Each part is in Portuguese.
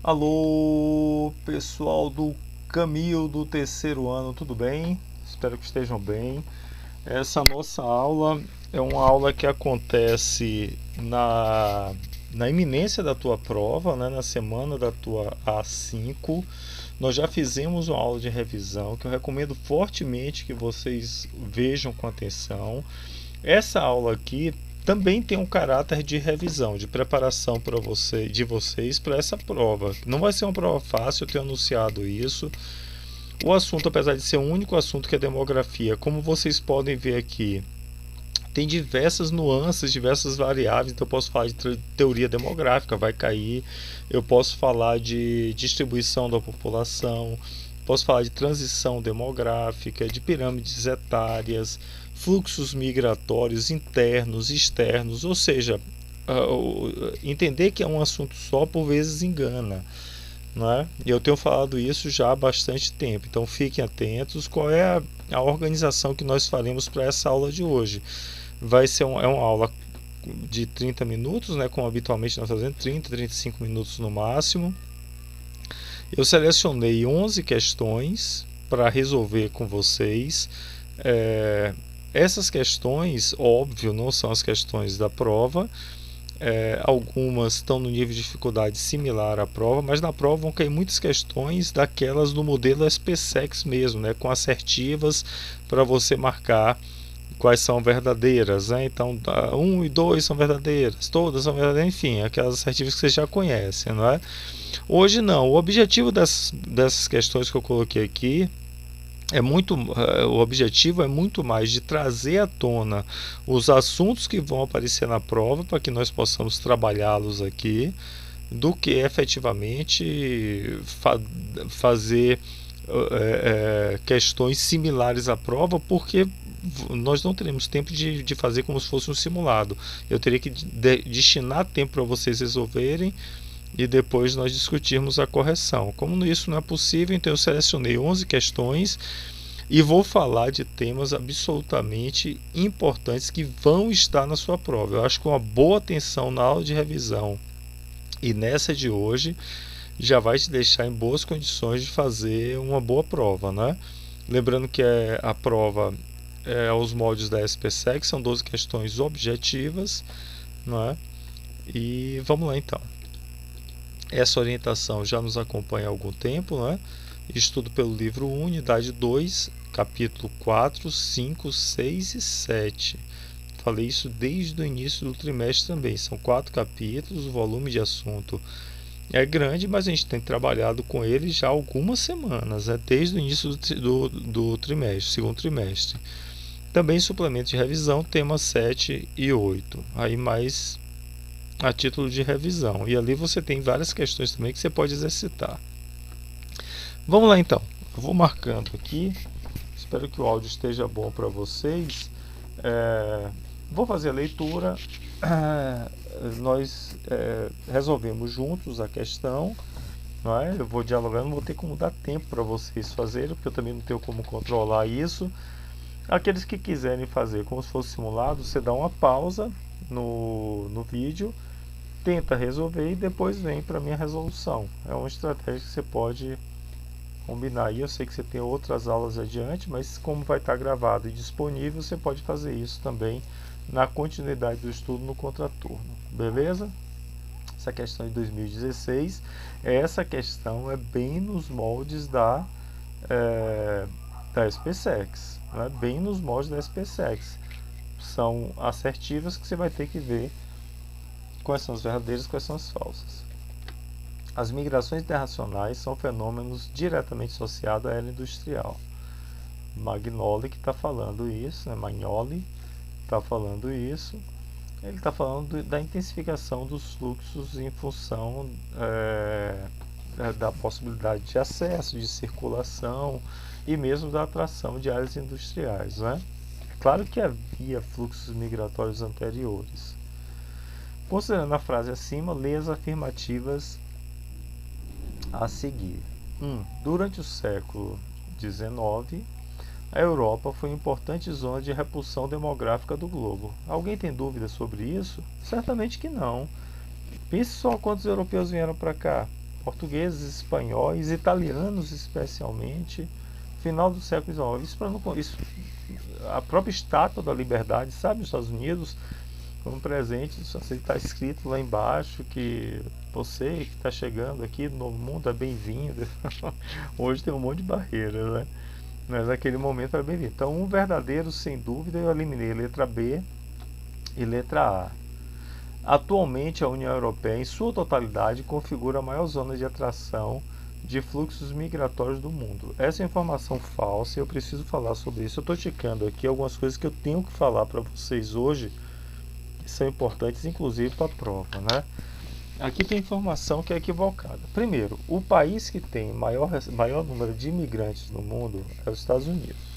Alô, pessoal do Camil do terceiro ano, tudo bem? Espero que estejam bem. Essa nossa aula é uma aula que acontece na iminência da tua prova, né, na semana da tua A5. Nós já fizemos uma aula de revisão que eu recomendo fortemente que vocês vejam com atenção. Essa aula aqui também tem um caráter de revisão, de preparação para de vocês para essa prova. Não vai ser uma prova fácil, eu tenho anunciado isso. O assunto, apesar de ser o único assunto que é demografia, como vocês podem ver aqui, tem diversas nuances, diversas variáveis. Então eu posso falar de teoria demográfica, vai cair. Eu posso falar de distribuição da população, posso falar de transição demográfica, de pirâmides etárias, fluxos migratórios internos, externos. Ou seja, entender que é um assunto só por vezes engana, não é? E eu tenho falado isso já há bastante tempo, então fiquem atentos. Qual é a organização que nós faremos para essa aula de hoje? É uma aula de 30 minutos, né, como habitualmente nós fazemos, 35 minutos no máximo. Eu selecionei 11 questões para resolver com vocês. Essas questões, óbvio, não são as questões da prova. Algumas estão no nível de dificuldade similar à prova, mas na prova vão cair muitas questões daquelas do modelo SPSEX mesmo, né, com assertivas para você marcar quais são verdadeiras, né? Então 1 e 2 são verdadeiras, todas são verdadeiras, enfim, aquelas assertivas que vocês já conhecem, não é? Hoje não, o objetivo dessas questões que eu coloquei aqui o objetivo é muito mais de trazer à tona os assuntos que vão aparecer na prova para que nós possamos trabalhá-los aqui, do que efetivamente fazer questões similares à prova, porque nós não teremos tempo de fazer como se fosse um simulado. Eu teria que destinar tempo para vocês resolverem e depois nós discutirmos a correção. Como isso não é possível, então eu selecionei 11 questões e vou falar de temas absolutamente importantes que vão estar na sua prova. Eu acho que uma boa atenção na aula de revisão e nessa de hoje já vai te deixar em boas condições de fazer uma boa prova, né? Lembrando que a prova aos moldes da SPSEC, são 12 questões objetivas, não é? E vamos lá então. Essa orientação já nos acompanha há algum tempo, não é? Estudo pelo livro 1, unidade 2, capítulo 4, 5, 6 e 7. Falei isso desde o início do trimestre também. São 4 capítulos, o volume de assunto é grande, mas a gente tem trabalhado com ele já há algumas semanas, desde o início do trimestre, segundo trimestre. Também suplemento de revisão, temas 7 e 8. Aí mais a título de revisão. E ali você tem várias questões também que você pode exercitar. Vamos lá então. Eu vou marcando aqui. Espero que o áudio esteja bom para vocês. Vou fazer a leitura. Nós resolvemos juntos a questão. Não é? Eu vou dialogando, não vou ter como dar tempo para vocês fazerem, porque eu também não tenho como controlar isso. Aqueles que quiserem fazer como se fosse simulado, você dá uma pausa no vídeo, tenta resolver e depois vem para a minha resolução. É uma estratégia que você pode combinar aí. Eu sei que você tem outras aulas adiante, mas como vai estar gravado e disponível, você pode fazer isso também na continuidade do estudo no contraturno. Beleza? Essa questão de 2016, essa questão é bem nos moldes da SPSEX, né? Bem nos moldes da SPSEX. São assertivas que você vai ter que ver quais são as verdadeiras e quais são as falsas. As migrações internacionais são fenômenos diretamente associados à era industrial. Magnoli que está falando isso, né? Magnoli está falando isso. Ele está falando da intensificação dos fluxos em função da possibilidade de acesso, de circulação e mesmo da atração de áreas industriais, né? Claro que havia fluxos migratórios anteriores. Considerando a frase acima, lê as afirmativas a seguir. 1. Durante o século XIX, a Europa foi uma importante zona de repulsão demográfica do globo. Alguém tem dúvidas sobre isso? Certamente que não. Pense só quantos europeus vieram para cá. portugueses, espanhóis, italianos especialmente, final do século XIX. Isso para não isso, a própria Estátua da Liberdade, sabe, nos Estados Unidos, um presente, só sei que está escrito lá embaixo que você que está chegando aqui no Novo Mundo é bem-vindo. Hoje tem um monte de barreiras, né? Mas naquele momento era bem-vindo. Então, um verdadeiro, sem dúvida, eu eliminei letra B e letra A. Atualmente, a União Europeia, em sua totalidade, configura a maior zona de atração de fluxos migratórios do mundo. Essa é informação falsa e eu preciso falar sobre isso. Eu estou ticando aqui algumas coisas que eu tenho que falar para vocês hoje, que são importantes, inclusive para a prova, né? Aqui tem informação que é equivocada. Primeiro, o país que tem maior número de imigrantes no mundo é os Estados Unidos.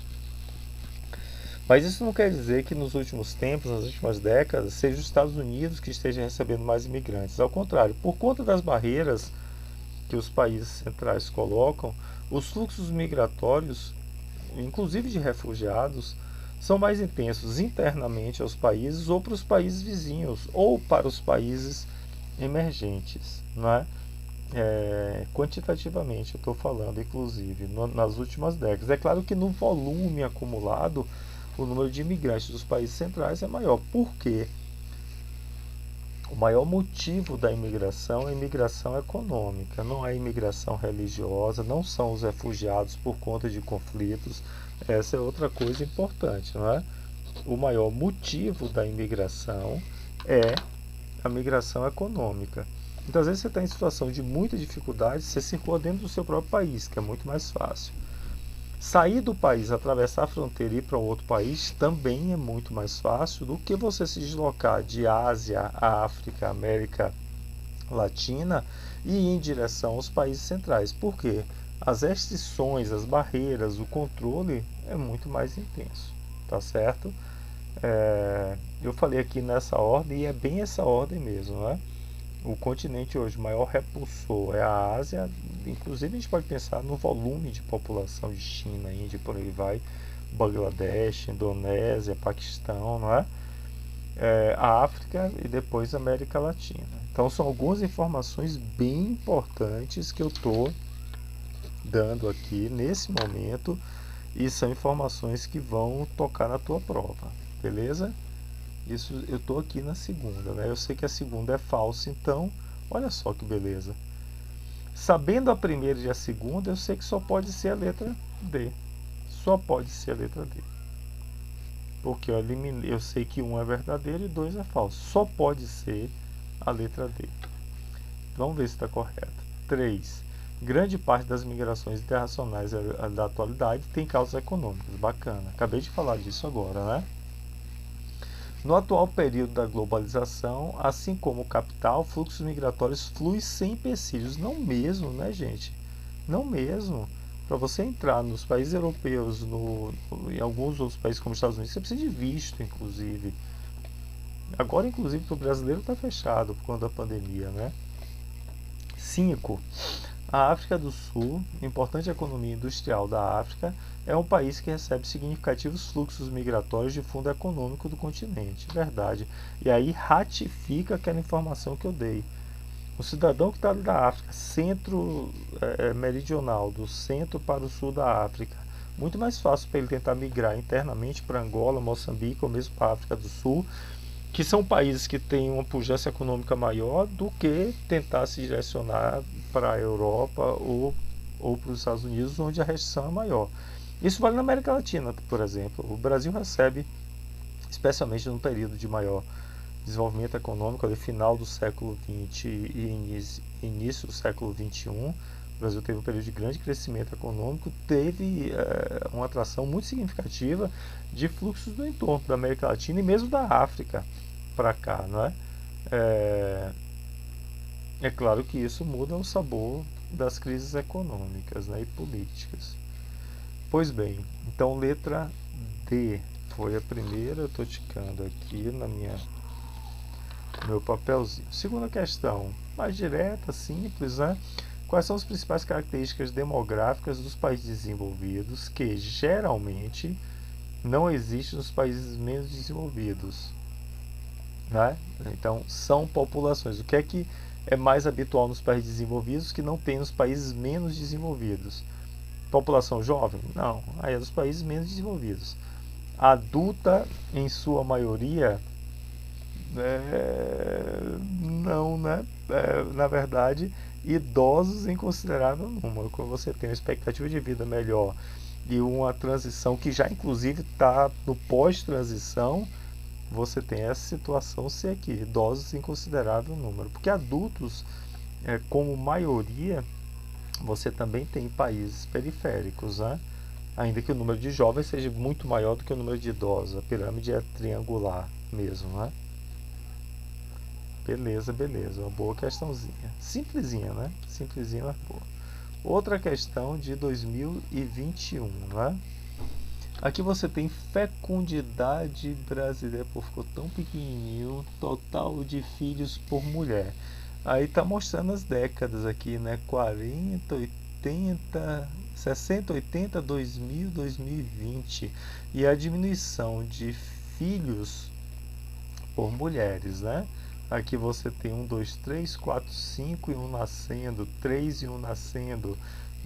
Mas isso não quer dizer que nos últimos tempos, nas últimas décadas, seja os Estados Unidos que esteja recebendo mais imigrantes. Ao contrário, por conta das barreiras que os países centrais colocam, os fluxos migratórios, inclusive de refugiados, são mais intensos internamente aos países ou para os países vizinhos ou para os países emergentes, não é? Quantitativamente eu estou falando, inclusive, nas últimas décadas. É claro que no volume acumulado, o número de imigrantes dos países centrais é maior. Por quê? O maior motivo da imigração é a imigração econômica, não é a imigração religiosa, não são os refugiados por conta de conflitos. Essa é outra coisa importante, não é? O maior motivo da imigração é a migração econômica. Então, às vezes você está em situação de muita dificuldade, você circula dentro do seu próprio país, que é muito mais fácil. Sair do país, atravessar a fronteira e ir para outro país também é muito mais fácil do que você se deslocar de Ásia, África, América Latina e ir em direção aos países centrais. Por quê? As restrições, as barreiras, o controle é muito mais intenso, tá certo? Eu falei aqui nessa ordem e é bem essa ordem mesmo, né? O continente hoje maior repulsor é a Ásia, inclusive a gente pode pensar no volume de população de China, Índia, por aí vai, Bangladesh, Indonésia, Paquistão, não é? A África e depois a América Latina. Então são algumas informações bem importantes que eu estou dando aqui nesse momento e são informações que vão tocar na tua prova, beleza? Isso eu estou aqui na segunda, né? Eu sei que a segunda é falsa, então olha só que beleza. Sabendo a primeira e a segunda, eu sei que só pode ser a letra D. Só pode ser a letra D. Porque eu sei que um é verdadeiro e dois é falso. Só pode ser a letra D. Vamos ver se está correto. 3. Grande parte das migrações internacionais da atualidade tem causas econômicas. Bacana. Acabei de falar disso agora, né? No atual período da globalização, assim como o capital, fluxos migratórios fluem sem empecilhos. Não mesmo, né, gente? Não mesmo. Para você entrar nos países europeus, em alguns outros países como os Estados Unidos, você precisa de visto, inclusive. Agora, inclusive, para o brasileiro está fechado por conta da pandemia, né? 5. A África do Sul, importante economia industrial da África, é um país que recebe significativos fluxos migratórios de fundo econômico do continente. Verdade. E aí ratifica aquela informação que eu dei. O cidadão que está da África, centro meridional, do centro para o sul da África, muito mais fácil para ele tentar migrar internamente para Angola, Moçambique ou mesmo para a África do Sul, que são países que têm uma pujança econômica maior, do que tentar se direcionar para a Europa ou para os Estados Unidos, onde a restrição é maior. Isso vale na América Latina, por exemplo. O Brasil recebe, especialmente no período de maior desenvolvimento econômico, ali final do século XX e início do século XXI, o Brasil teve um período de grande crescimento econômico, teve uma atração muito significativa de fluxos do entorno da América Latina e mesmo da África para cá, não é? É claro que isso muda o sabor das crises econômicas, né, e políticas. Pois bem, então letra D foi a primeira, eu estou ticando aqui no meu papelzinho. Segunda questão, mais direta, simples, né? Quais são as principais características demográficas dos países desenvolvidos que geralmente não existem nos países menos desenvolvidos, né? Então, são populações. O que é que é mais habitual nos países desenvolvidos que não tem nos países menos desenvolvidos. População jovem? Não, aí é dos países menos desenvolvidos. Adulta, em sua maioria, não, né? Na verdade, idosos em considerável número. Quando você tem uma expectativa de vida melhor e uma transição que já inclusive está no pós-transição, você tem essa situação ser aqui, idosos em considerável número. Porque adultos, como maioria, você também tem países periféricos, né? Ainda que o número de jovens seja muito maior do que o número de idosos. A pirâmide é triangular mesmo, né? Beleza, beleza. Uma boa questãozinha. Simplesinha, né? Simplesinha, mas boa. Outra questão de 2021, né? Aqui você tem fecundidade brasileira. Pô, ficou tão pequenininho. Total de filhos por mulher. Aí tá mostrando as décadas aqui, né? 40, 80, 60, 80, 2000, 2020. E a diminuição de filhos por mulheres, né? Aqui você tem 1, 2, 3, 4, 5 e um nascendo, 3 e um nascendo,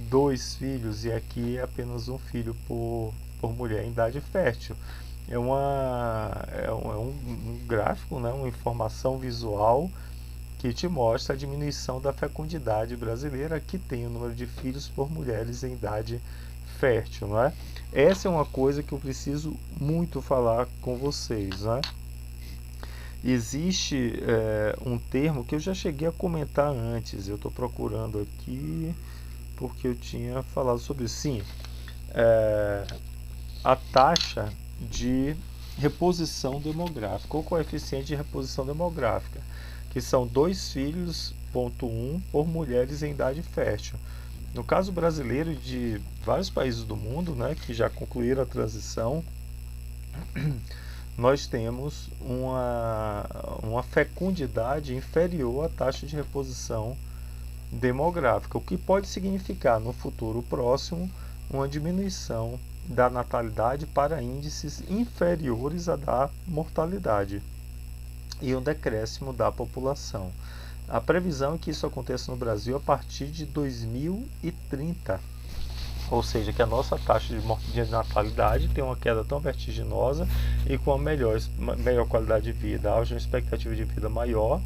2 filhos, e aqui é apenas um filho por mulher em idade fértil. É um gráfico, né? Uma informação visual que te mostra a diminuição da fecundidade brasileira, que tem o número de filhos por mulheres em idade fértil, não é? Essa é uma coisa que eu preciso muito falar com vocês, né? Existe um termo que eu já cheguei a comentar antes, eu estou procurando aqui porque eu tinha falado sobre isso. Sim, a taxa de reposição demográfica, ou coeficiente de reposição demográfica, que são 2 filhos, ponto 1, por mulheres em idade fértil. No caso brasileiro e de vários países do mundo, né, que já concluíram a transição, nós temos uma fecundidade inferior à taxa de reposição demográfica, o que pode significar no futuro próximo uma diminuição da natalidade para índices inferiores à da mortalidade e um decréscimo da população. A previsão é que isso aconteça no Brasil a partir de 2030. Ou seja, que a nossa taxa de natalidade tem uma queda tão vertiginosa e com a melhor qualidade de vida, haja uma expectativa de vida maior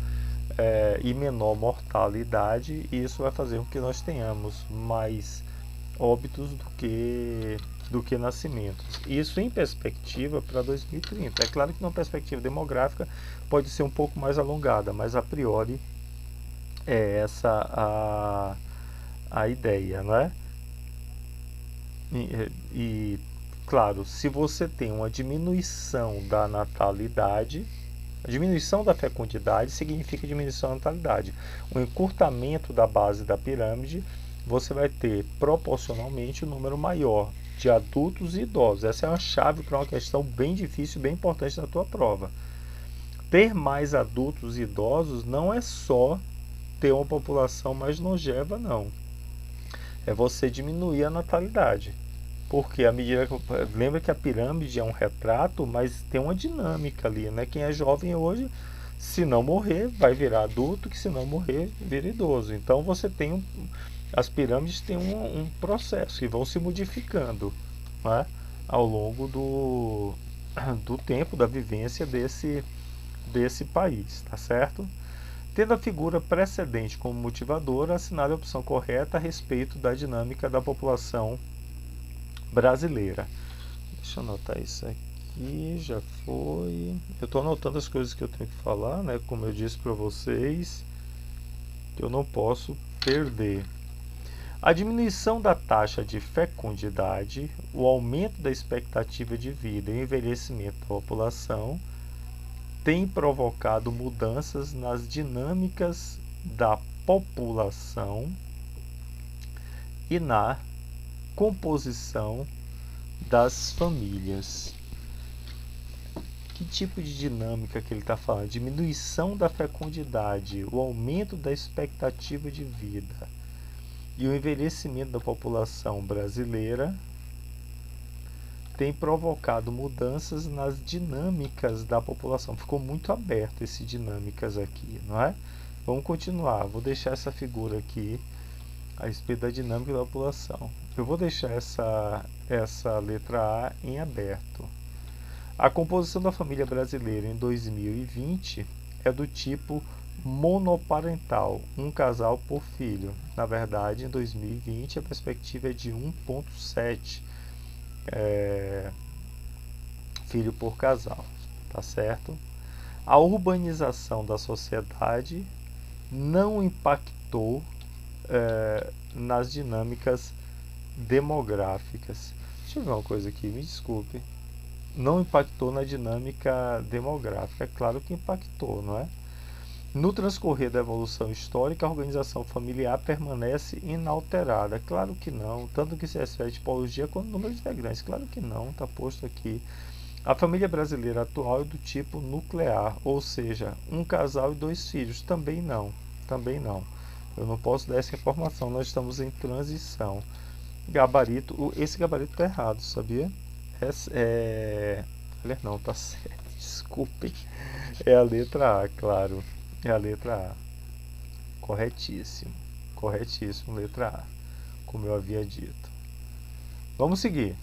e menor mortalidade, e isso vai fazer com que nós tenhamos mais óbitos do que nascimentos. Isso em perspectiva para 2030. É claro que numa perspectiva demográfica pode ser um pouco mais alongada, mas a priori é essa a ideia, né? Claro, se você tem uma diminuição da natalidade, a diminuição da fecundidade significa diminuição da natalidade. O encurtamento da base da pirâmide, você vai ter proporcionalmente um número maior de adultos e idosos. Essa é uma chave para uma questão bem difícil, bem importante na tua prova. Ter mais adultos e idosos não é só ter uma população mais longeva, não. É você diminuir a natalidade. Porque à medida que, lembra que a pirâmide é um retrato, mas tem uma dinâmica ali, né? Quem é jovem hoje, se não morrer, vai virar adulto, que se não morrer, vira idoso. Então você tem as pirâmides têm um processo que vão se modificando, né? Ao longo do tempo, da vivência desse país, tá certo? Tendo a figura precedente como motivadora, assinale a opção correta a respeito da dinâmica da população brasileira. Deixa eu anotar isso aqui, já foi. Eu estou anotando as coisas que eu tenho que falar, né? Como eu disse para vocês, que eu não posso perder. A diminuição da taxa de fecundidade, o aumento da expectativa de vida e o envelhecimento da população tem provocado mudanças nas dinâmicas da população e na composição das famílias. Que tipo de dinâmica que ele está falando? Diminuição da fecundidade, o aumento da expectativa de vida e o envelhecimento da população brasileira tem provocado mudanças nas dinâmicas da população. Ficou muito aberto esse dinâmicas aqui, não é? Vamos continuar. Vou deixar essa figura aqui a respeito da dinâmica da população. Eu vou deixar essa letra A em aberto. A composição da família brasileira em 2020 é do tipo monoparental, um casal por filho. Na verdade, em 2020 a perspectiva é de 1,7 filho por casal, tá certo? A urbanização da sociedade não impactou nas dinâmicas demográficas. Deixa eu ver uma coisa aqui, me desculpe. Não impactou na dinâmica demográfica. É claro que impactou, não é? No transcorrer da evolução histórica, a organização familiar permanece inalterada. Claro que não, tanto que se refere à tipologia quanto ao número de integrantes. Claro que não, está posto aqui. A família brasileira atual é do tipo nuclear, ou seja, um casal e 2 filhos. Também não, também não. Eu não posso dar essa informação, nós estamos em transição. Gabarito, esse gabarito está errado, sabia? Olha, não, tá certo, desculpem. É a letra A, claro. É a letra A. Corretíssimo. Corretíssimo, letra A. Como eu havia dito. Vamos seguir.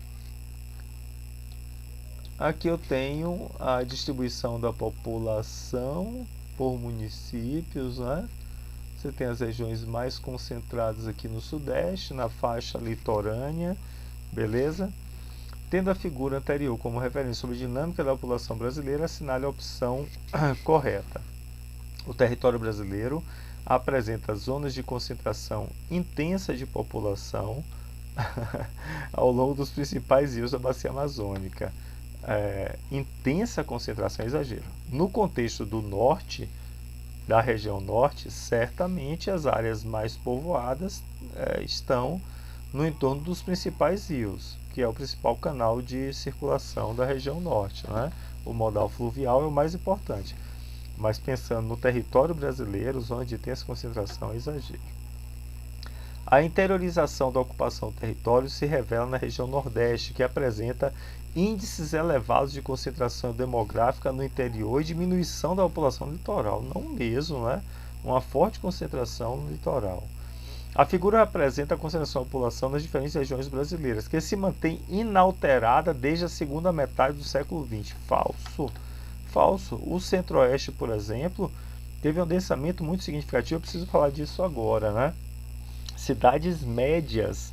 Aqui eu tenho a distribuição da população por municípios, né? Você tem as regiões mais concentradas aqui no sudeste, na faixa litorânea, beleza? Tendo a figura anterior como referência sobre a dinâmica da população brasileira, assinale a opção correta. O território brasileiro apresenta zonas de concentração intensa de população ao longo dos principais rios da bacia amazônica. Intensa concentração é exagero. No contexto do norte, da região norte, certamente as áreas mais povoadas estão no entorno dos principais rios, que é o principal canal de circulação da região norte, né? O modal fluvial é o mais importante. Mas pensando no território brasileiro, zona de intensa concentração é exagero. A interiorização da ocupação do território se revela na região nordeste, que apresenta índices elevados de concentração demográfica no interior e diminuição da população no litoral. Não mesmo, né? Uma forte concentração no litoral. A figura representa a concentração da população nas diferentes regiões brasileiras, que se mantém inalterada desde a segunda metade do século XX. Falso. Falso. O centro-oeste, por exemplo, teve um adensamento muito significativo. Eu preciso falar disso agora, né? Cidades médias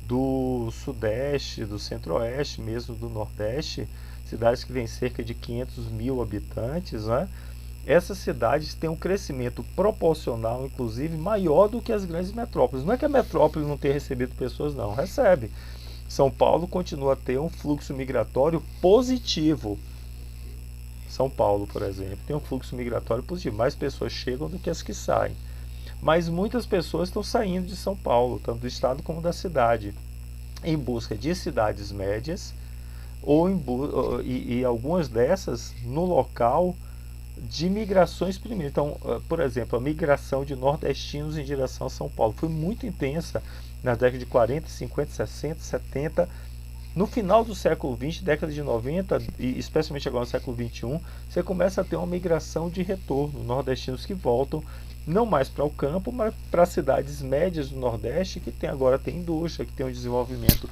do sudeste, do centro-oeste, mesmo do nordeste, cidades que têm cerca de 500 mil habitantes, né? Essas cidades têm um crescimento proporcional, inclusive, maior do que as grandes metrópoles. Não é que a metrópole não tenha recebido pessoas, não. Recebe. São Paulo continua a ter um fluxo migratório positivo. São Paulo, por exemplo, tem um fluxo migratório positivo. Mais pessoas chegam do que as que saem. Mas muitas pessoas estão saindo de São Paulo, tanto do estado como da cidade, em busca de cidades médias, e algumas dessas no local de migrações primeiro. Então, por exemplo, a migração de nordestinos em direção a São Paulo foi muito intensa nas décadas de 40, 50, 60, 70. No final do século XX, década de 90, e especialmente agora no século XXI, você começa a ter uma migração de retorno, nordestinos que voltam não mais para o campo, mas para cidades médias do Nordeste, que agora tem indústria, que tem o desenvolvimento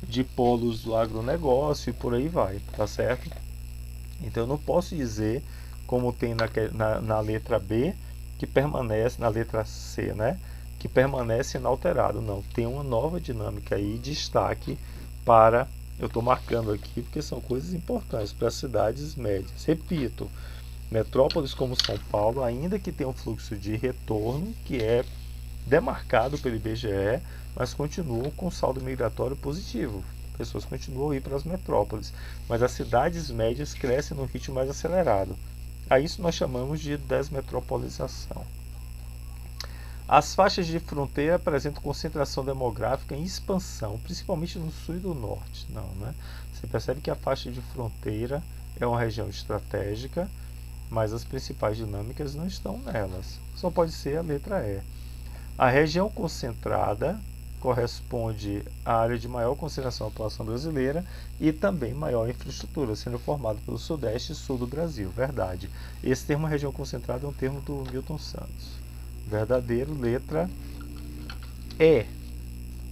de polos do agronegócio e por aí vai, tá certo? Então eu não posso dizer, como tem na letra B, que permanece, na letra C, né? Que permanece inalterado. Não, tem uma nova dinâmica aí, destaque para, eu estou marcando aqui porque são coisas importantes para as cidades médias. Repito, metrópoles como São Paulo, ainda que tenha um fluxo de retorno, que é demarcado pelo IBGE, mas continuam com saldo migratório positivo. Pessoas continuam a ir para as metrópoles, mas as cidades médias crescem num ritmo mais acelerado. A isso nós chamamos de desmetropolização. As faixas de fronteira apresentam concentração demográfica em expansão, principalmente no sul e no norte. Não, né? Você percebe que a faixa de fronteira é uma região estratégica, mas as principais dinâmicas não estão nelas. Só pode ser a letra E. A região concentrada corresponde à área de maior concentração da população brasileira e também maior infraestrutura, sendo formado pelo Sudeste e Sul do Brasil. Verdade. Esse termo região concentrada é um termo do Milton Santos. Verdadeiro, letra E.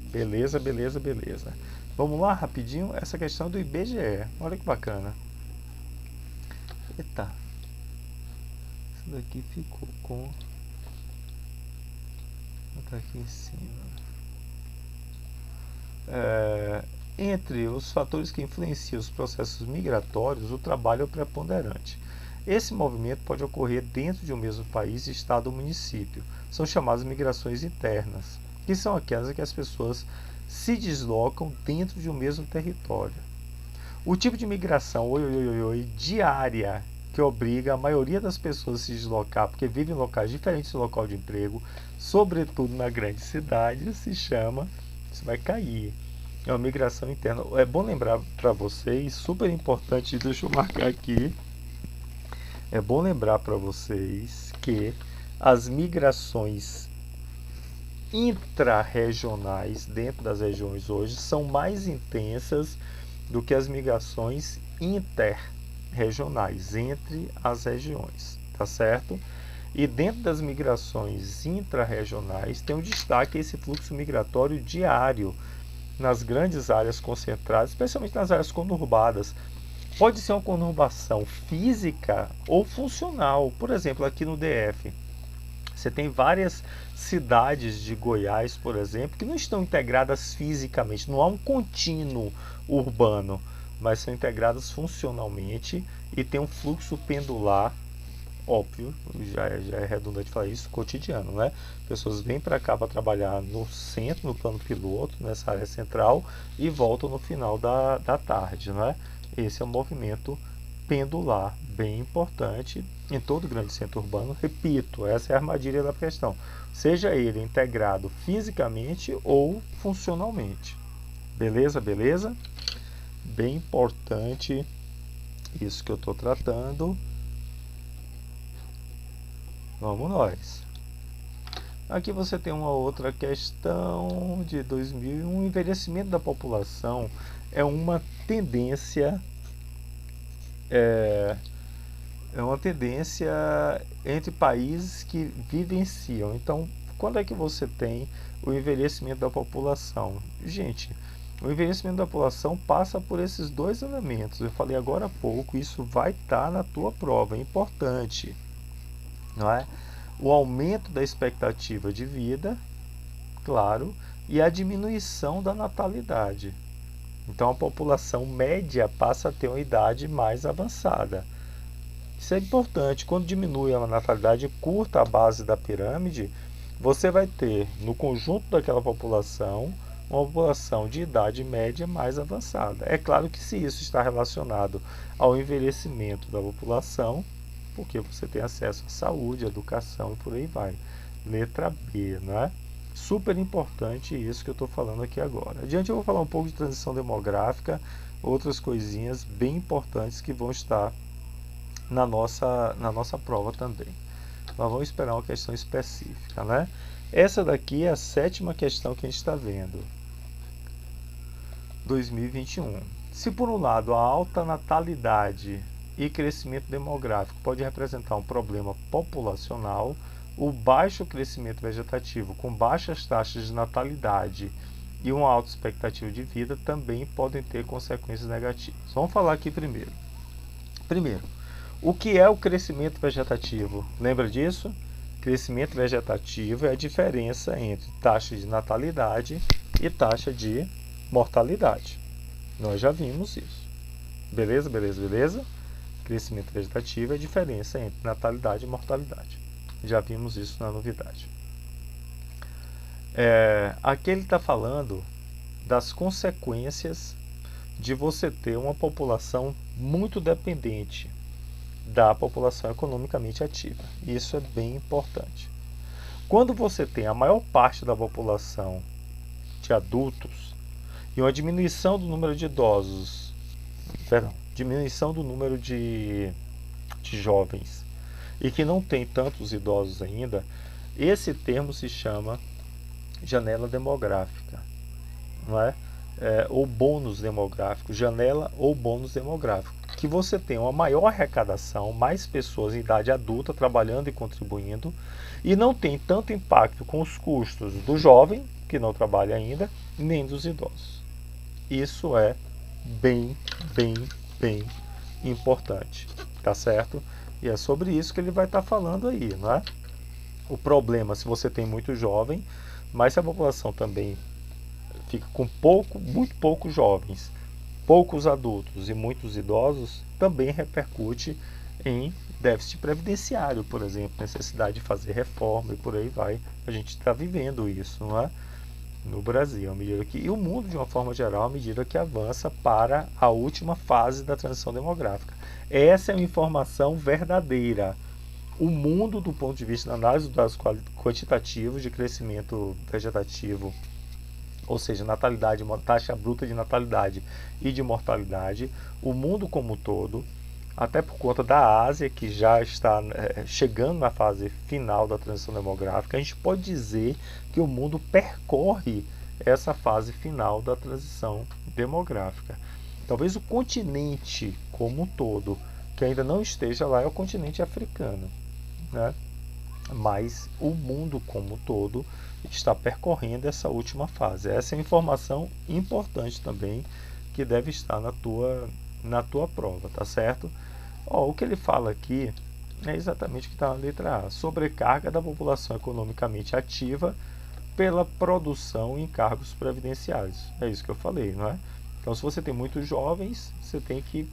Beleza, beleza, beleza. Vamos lá, rapidinho, essa questão do IBGE. Olha que bacana. Eita. Isso daqui ficou com... Tá aqui em cima. Entre os fatores que influenciam os processos migratórios, o trabalho é o preponderante. Esse movimento pode ocorrer dentro de um mesmo país, estado ou município. São chamadas migrações internas, que são aquelas em que as pessoas se deslocam dentro de um mesmo território. O tipo de migração diária, que obriga a maioria das pessoas a se deslocar, porque vivem em locais diferentes do local de emprego, sobretudo na grande cidade, se chama, isso vai cair, é uma migração interna. É bom lembrar para vocês, super importante, deixa eu marcar aqui, é bom lembrar para vocês que as migrações intra-regionais dentro das regiões hoje são mais intensas do que as migrações interregionais entre as regiões, tá certo? E dentro das migrações intra-regionais tem um destaque esse fluxo migratório diário nas grandes áreas concentradas, especialmente nas áreas conurbadas. Pode ser uma conurbação física ou funcional. Por exemplo, aqui no DF, você tem várias cidades de Goiás, por exemplo, que não estão integradas fisicamente, não há um contínuo urbano, mas são integradas funcionalmente e tem um fluxo pendular, óbvio, já é redundante falar isso, cotidiano, né? Pessoas vêm para cá para trabalhar no centro, no plano piloto, nessa área central, e voltam no final da tarde, né? Esse é um movimento pendular bem importante em todo grande centro urbano. Repito, essa é a armadilha da questão, seja ele integrado fisicamente ou funcionalmente. Beleza, beleza? Bem importante isso que eu estou tratando. Vamos nós. Aqui você tem uma outra questão de 2001. O envelhecimento da população é uma tendência entre países que vivenciam. Então, quando é que você tem o envelhecimento da população? Gente, o envelhecimento da população passa por esses dois elementos. Eu falei agora há pouco, isso vai estar na tua prova, é importante, não é? O aumento da expectativa de vida, claro, e a diminuição da natalidade. Então a população média passa a ter uma idade mais avançada. Isso é importante. Quando diminui a natalidade curta a base da pirâmide, você vai ter no conjunto daquela população uma população de idade média mais avançada. É claro que se isso está relacionado ao envelhecimento da população, porque você tem acesso à saúde, à educação e por aí vai. Letra B, né? Super importante isso que eu estou falando aqui agora. Adiante eu vou falar um pouco de transição demográfica, outras coisinhas bem importantes que vão estar na nossa prova também. Mas vamos esperar uma questão específica, né? Essa daqui é a 7ª questão que a gente está vendo. 2021. Se por um lado a alta natalidade e crescimento demográfico pode representar um problema populacional, o baixo crescimento vegetativo com baixas taxas de natalidade e uma alta expectativa de vida também podem ter consequências negativas. Vamos falar aqui primeiro. Primeiro, o que é o crescimento vegetativo? Lembra disso? Crescimento vegetativo é a diferença entre taxa de natalidade e taxa de mortalidade. Nós já vimos isso. Beleza, beleza, beleza? Crescimento vegetativo é a diferença entre natalidade e mortalidade. Já vimos isso na novidade. Aqui ele está falando das consequências de você ter uma população muito dependente da população economicamente ativa. Isso é bem importante. Quando você tem a maior parte da população de adultos e uma diminuição do número de idosos, diminuição do número de jovens e que não tem tantos idosos ainda, esse termo se chama janela demográfica, não é? Ou bônus demográfico, janela ou bônus demográfico, que você tem uma maior arrecadação, mais pessoas em idade adulta trabalhando e contribuindo, e não tem tanto impacto com os custos do jovem, que não trabalha ainda, nem dos idosos. Isso é bem importante, tá certo? E é sobre isso que ele vai estar falando aí, não é? O problema, se você tem muito jovem, mas se a população também fica com muito poucos jovens, poucos adultos e muitos idosos, também repercute em déficit previdenciário, por exemplo, necessidade de fazer reforma e por aí vai. A gente está vivendo isso, não é? No Brasil, à medida que, e o mundo de uma forma geral, à medida que avança para a última fase da transição demográfica. Essa é uma informação verdadeira. O mundo, do ponto de vista da análise dos dados quantitativos de crescimento vegetativo, ou seja, natalidade, taxa bruta de natalidade e de mortalidade, o mundo como um todo, até por conta da Ásia, que já está chegando na fase final da transição demográfica, a gente pode dizer que o mundo percorre essa fase final da transição demográfica. Talvez o continente como um todo, que ainda não esteja lá, é o continente africano, né? Mas o mundo como um todo está percorrendo essa última fase. Essa é uma informação importante também, que deve estar na tua prova, tá certo? O que ele fala aqui é exatamente o que está na letra A. Sobrecarga da população economicamente ativa pela produção em cargos previdenciários. É isso que eu falei, não é? Então, se você tem muitos jovens, você tem que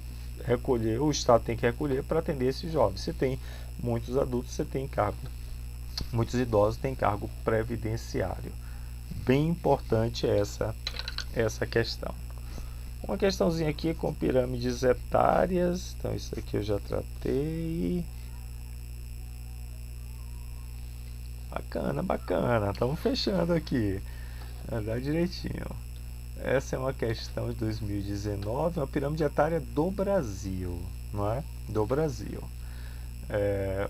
recolher, o Estado tem que recolher para atender esses jovens. Se tem muitos adultos, você tem cargo. Muitos idosos têm cargo previdenciário. Bem importante essa questão. Uma questãozinha aqui com pirâmides etárias. Então, isso aqui eu já tratei. Bacana. Estamos fechando aqui. Andar direitinho. Essa é uma questão de 2019, uma pirâmide etária do Brasil, não é? Do Brasil.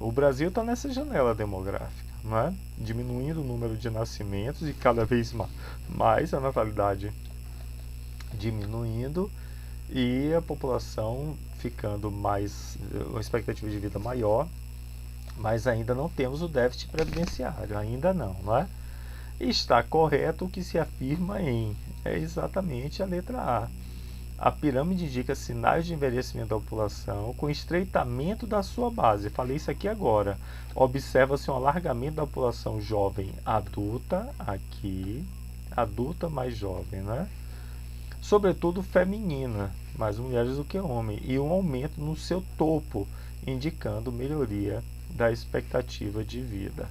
O Brasil está nessa janela demográfica, não é? Diminuindo o número de nascimentos e cada vez mais a natalidade diminuindo e a população ficando mais, uma expectativa de vida maior, mas ainda não temos o déficit previdenciário, ainda não é? Está correto o que se afirma é exatamente a letra A. A pirâmide indica sinais de envelhecimento da população com estreitamento da sua base. Falei isso aqui agora. Observa-se um alargamento da população jovem adulta, aqui, adulta mais jovem, né? Sobretudo feminina, mais mulheres do que homens, e um aumento no seu topo, indicando melhoria da expectativa de vida.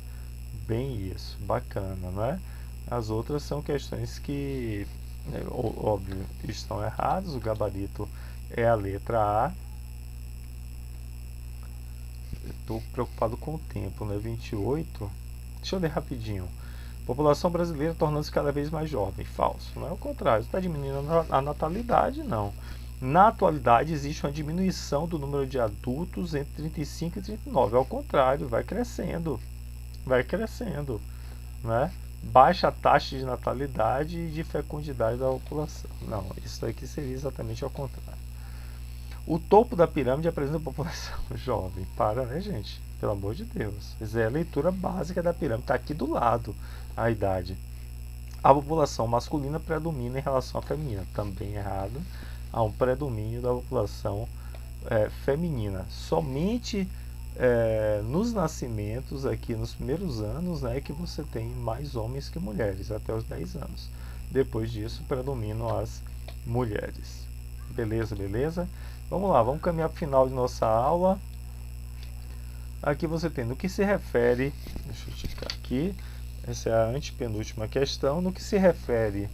Bem isso, bacana, não é? As outras são questões que, óbvio, estão erradas. O gabarito é a letra A. Estou preocupado com o tempo, né? 28. Deixa eu ler rapidinho. População brasileira tornando-se cada vez mais jovem. Falso, não é o contrário. Está diminuindo a natalidade, não. Na atualidade existe uma diminuição do número de adultos entre 35 e 39. Ao contrário, vai crescendo, né? Baixa taxa de natalidade e de fecundidade da população. Não, isso aqui seria exatamente ao contrário. O topo da pirâmide apresenta a população jovem. Para, né, gente? Pelo amor de Deus. Essa é a leitura básica da pirâmide. Está aqui do lado a idade. A população masculina predomina em relação à feminina. Também errado. Há um predomínio da população feminina. Somente nos nascimentos, aqui nos primeiros anos, né, que você tem mais homens que mulheres, até os 10 anos. Depois disso, predominam as mulheres. Beleza? Vamos lá, vamos caminhar para o final de nossa aula. Aqui você tem, no que se refere, deixa eu ticar aqui, essa é a antepenúltima questão, no que se refere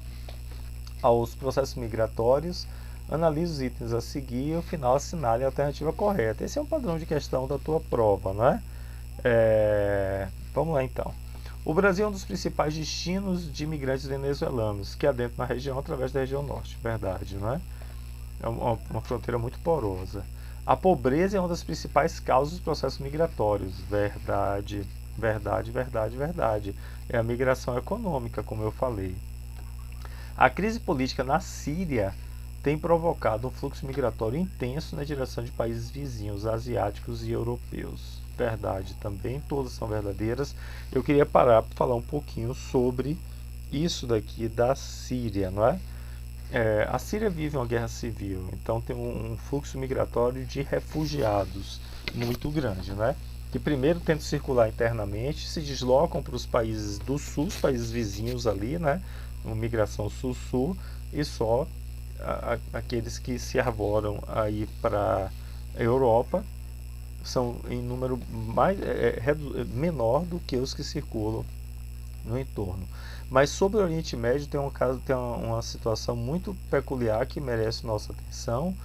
aos processos migratórios, analise os itens a seguir e, ao final, assinale a alternativa correta. Esse é um padrão de questão da tua prova, não é? Vamos lá, então. O Brasil é um dos principais destinos de imigrantes venezuelanos, que adentram na região através da região norte. Verdade, não é? É uma fronteira muito porosa. A pobreza é uma das principais causas dos processos migratórios. Verdade. Verdade, verdade, verdade. É a migração econômica, como eu falei. A crise política na Síria tem provocado um fluxo migratório intenso na direção de países vizinhos, asiáticos e europeus. Verdade também, todas são verdadeiras. Eu queria parar para falar um pouquinho sobre isso daqui da Síria, não é? A Síria vive uma guerra civil, então tem um fluxo migratório de refugiados muito grande, né? Que primeiro tentam circular internamente, se deslocam para os países do sul, os países vizinhos ali, né? Uma migração sul-sul, e só aqueles que se arvoram aí para a Europa são em número menor do que os que circulam no entorno. Mas sobre o Oriente Médio tem uma situação muito peculiar que merece nossa atenção,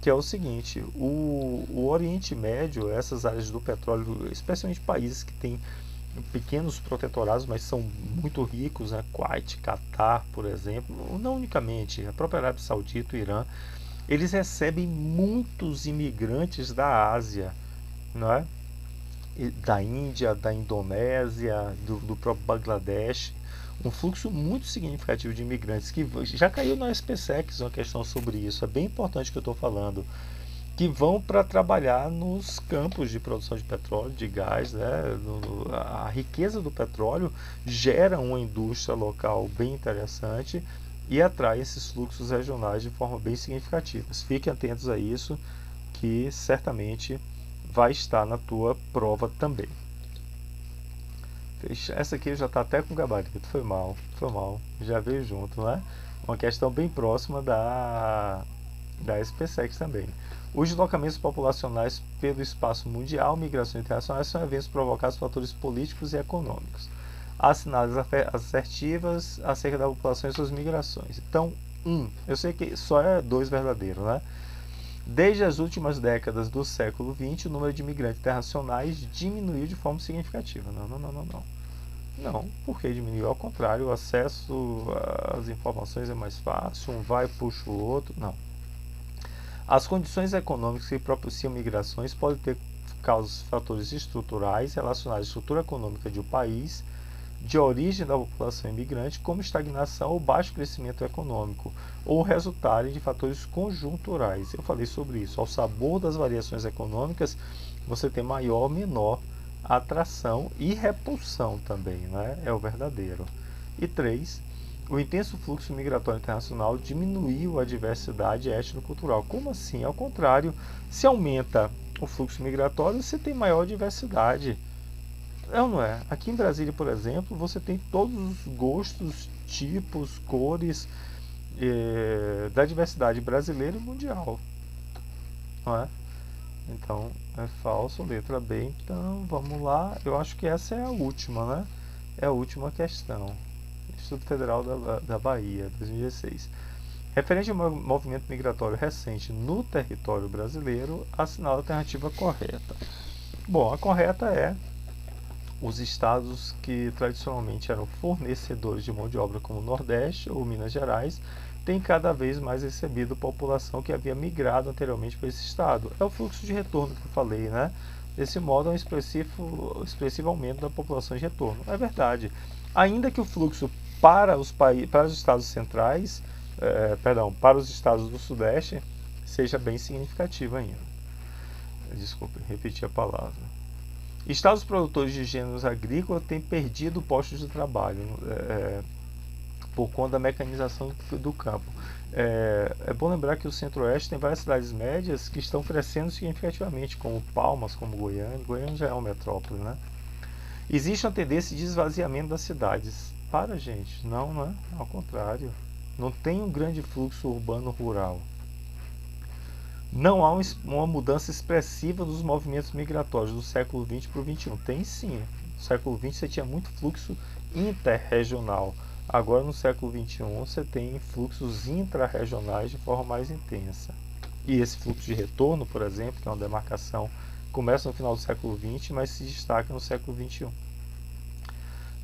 que é o seguinte: o Oriente Médio, essas áreas do petróleo, especialmente países que têm pequenos protetorados, mas são muito ricos, né? Kuwait, Catar, por exemplo, não unicamente, a própria Arábia Saudita, o Irã, eles recebem muitos imigrantes da Ásia, não é? Da Índia, da Indonésia, do próprio Bangladesh, um fluxo muito significativo de imigrantes que já caiu na SPSEC, uma questão sobre isso, é bem importante que eu estou falando, que vão para trabalhar nos campos de produção de petróleo, de gás, né? A riqueza do petróleo gera uma indústria local bem interessante e atrai esses fluxos regionais de forma bem significativa. Fiquem atentos a isso, que certamente vai estar na tua prova também. Essa aqui já está até com gabarito, foi mal, já veio junto, né? Uma questão bem próxima da SPSEC também. Os deslocamentos populacionais pelo espaço mundial, migrações internacionais, são eventos provocados por fatores políticos e econômicos. Há sinais assertivas acerca da população e suas migrações. Então, eu sei que só é 2 verdadeiro, né? Desde as últimas décadas do século XX, o número de imigrantes internacionais diminuiu de forma significativa. Não, porque diminuiu? Ao contrário, o acesso às informações é mais fácil, um vai e puxa o outro. Não. As condições econômicas que propiciam migrações podem ter fatores estruturais relacionados à estrutura econômica de um país, de origem da população imigrante, como estagnação ou baixo crescimento econômico, ou resultarem de fatores conjunturais. Eu falei sobre isso. Ao sabor das variações econômicas, você tem maior ou menor atração e repulsão também, né? É o verdadeiro. E 3, o intenso fluxo migratório internacional diminuiu a diversidade étnico-cultural. Como assim? Ao contrário, se aumenta o fluxo migratório, você tem maior diversidade. Não é? Aqui em Brasília, por exemplo, você tem todos os gostos, tipos, cores da diversidade brasileira e mundial. Não é? Então, é falso, letra B. Então, vamos lá. Eu acho que essa é a última, né? É a última questão. Instituto Federal da Bahia, 2016. Referente ao movimento migratório recente no território brasileiro, assinala a alternativa correta. Bom, a correta é: os estados que tradicionalmente eram fornecedores de mão de obra, como o Nordeste ou Minas Gerais, têm cada vez mais recebido população que havia migrado anteriormente para esse estado. É o fluxo de retorno que eu falei, né? Desse modo, é um expressivo aumento da população de retorno. É verdade. Ainda que o fluxo para os estados centrais, para os estados do Sudeste, seja bem significativo ainda. Desculpe, repeti a palavra. Estados produtores de gêneros agrícolas têm perdido postos de trabalho por conta da mecanização do campo. É bom lembrar que o Centro-Oeste tem várias cidades médias que estão crescendo significativamente, como Palmas, como Goiânia. Goiânia já é uma metrópole, né? Existe uma tendência de esvaziamento das cidades. Gente, não é? Ao contrário. Não tem um grande fluxo urbano-rural. Não há uma mudança expressiva dos movimentos migratórios do século XX para o XXI. Tem sim. No século XX você tinha muito fluxo interregional. Agora, no século XXI, você tem fluxos intrarregionais de forma mais intensa. E esse fluxo de retorno, por exemplo, que é uma demarcação, começa no final do século XX, mas se destaca no século XXI.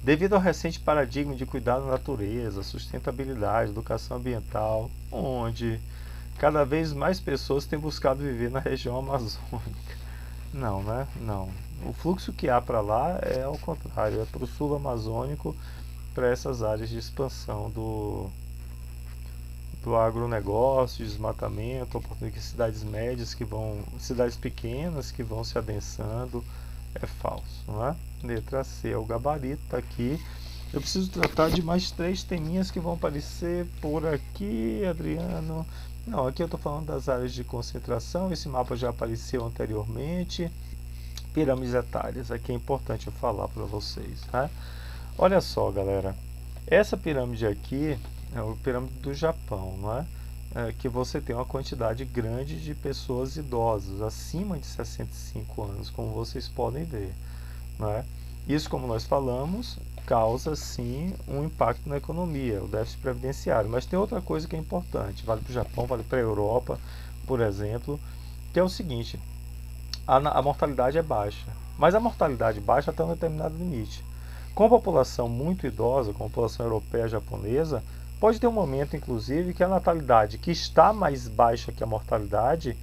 Devido ao recente paradigma de cuidado da natureza, sustentabilidade, educação ambiental, onde cada vez mais pessoas têm buscado viver na região amazônica. Não, né? Não. O fluxo que há para lá é ao contrário, é para o sul amazônico, para essas áreas de expansão do agronegócio, desmatamento, oportunidade de cidades médias que vão, cidades pequenas que vão se adensando, é falso, não é? Letra C é o gabarito, tá aqui. Eu preciso tratar de mais 3 teminhas que vão aparecer por aqui, Adriano. Não, aqui eu estou falando das áreas de concentração, esse mapa já apareceu anteriormente. Pirâmides etárias, aqui é importante eu falar para vocês, tá? Olha só, galera, essa pirâmide aqui é a pirâmide do Japão, não é? Que você tem uma quantidade grande de pessoas idosas, acima de 65 anos, como vocês podem ver, não é? Isso, como nós falamos, causa sim um impacto na economia, o déficit previdenciário. Mas tem outra coisa que é importante, vale para o Japão, vale para a Europa, por exemplo, que é o seguinte: a mortalidade é baixa, mas a mortalidade baixa até um determinado limite. Com a população muito idosa, com a população europeia, japonesa, pode ter um momento, inclusive, que a natalidade, que está mais baixa que a mortalidade,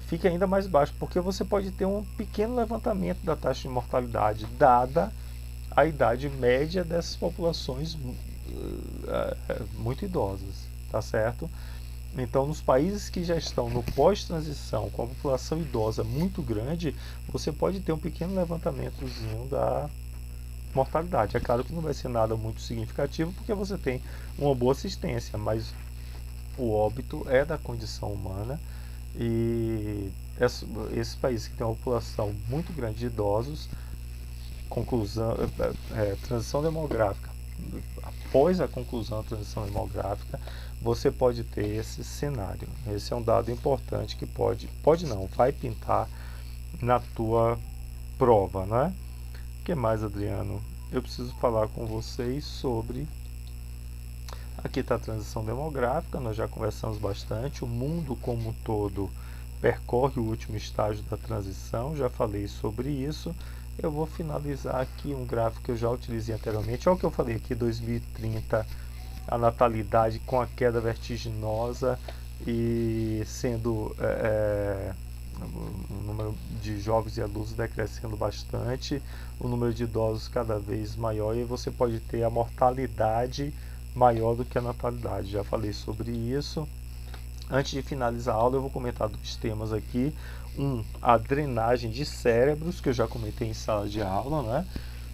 fica ainda mais baixa, porque você pode ter um pequeno levantamento da taxa de mortalidade, dada a idade média dessas populações muito idosas, tá certo? Então, nos países que já estão no pós-transição, com a população idosa muito grande, você pode ter um pequeno levantamentozinho da mortalidade. É claro que não vai ser nada muito significativo, porque você tem uma boa assistência, mas o óbito é da condição humana e esses países que têm uma população muito grande de idosos, transição demográfica, após a conclusão da transição demográfica, você pode ter esse cenário. Esse é um dado importante que pode não, vai pintar na tua prova, né? O que mais, Adriano? Eu preciso falar com vocês sobre... Aqui está a transição demográfica, nós já conversamos bastante. O mundo como um todo percorre o último estágio da transição, já falei sobre isso. Eu vou finalizar aqui um gráfico que eu já utilizei anteriormente. Olha o que eu falei aqui, 2030, a natalidade com a queda vertiginosa e sendo o número de jovens e adultos decrescendo bastante, o número de idosos cada vez maior, e você pode ter a mortalidade maior do que a natalidade. Já falei sobre isso. Antes de finalizar a aula, eu vou comentar 2 temas aqui. A drenagem de cérebros, que eu já comentei em sala de aula, né?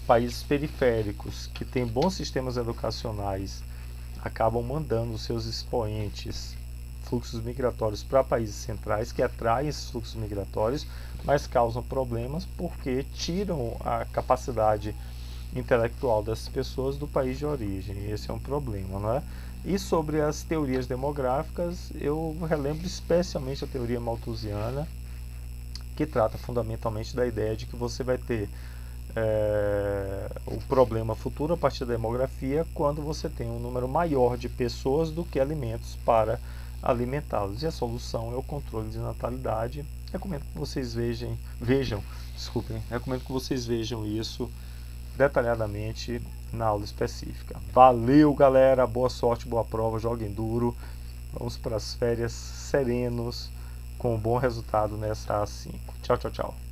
Países periféricos que têm bons sistemas educacionais acabam mandando seus expoentes, fluxos migratórios, para países centrais, que atraem esses fluxos migratórios, mas causam problemas porque tiram a capacidade intelectual dessas pessoas do país de origem. Esse é um problema, não é? E sobre as teorias demográficas, eu relembro especialmente a teoria malthusiana, que trata fundamentalmente da ideia de que você vai ter o problema futuro a partir da demografia quando você tem um número maior de pessoas do que alimentos para alimentá-los. E a solução é o controle de natalidade. Recomendo que vocês recomendo que vocês vejam isso detalhadamente na aula específica. Valeu, galera, boa sorte, boa prova, joguem duro, vamos para as férias serenos com um bom resultado nessa A5. Tchau, tchau, tchau.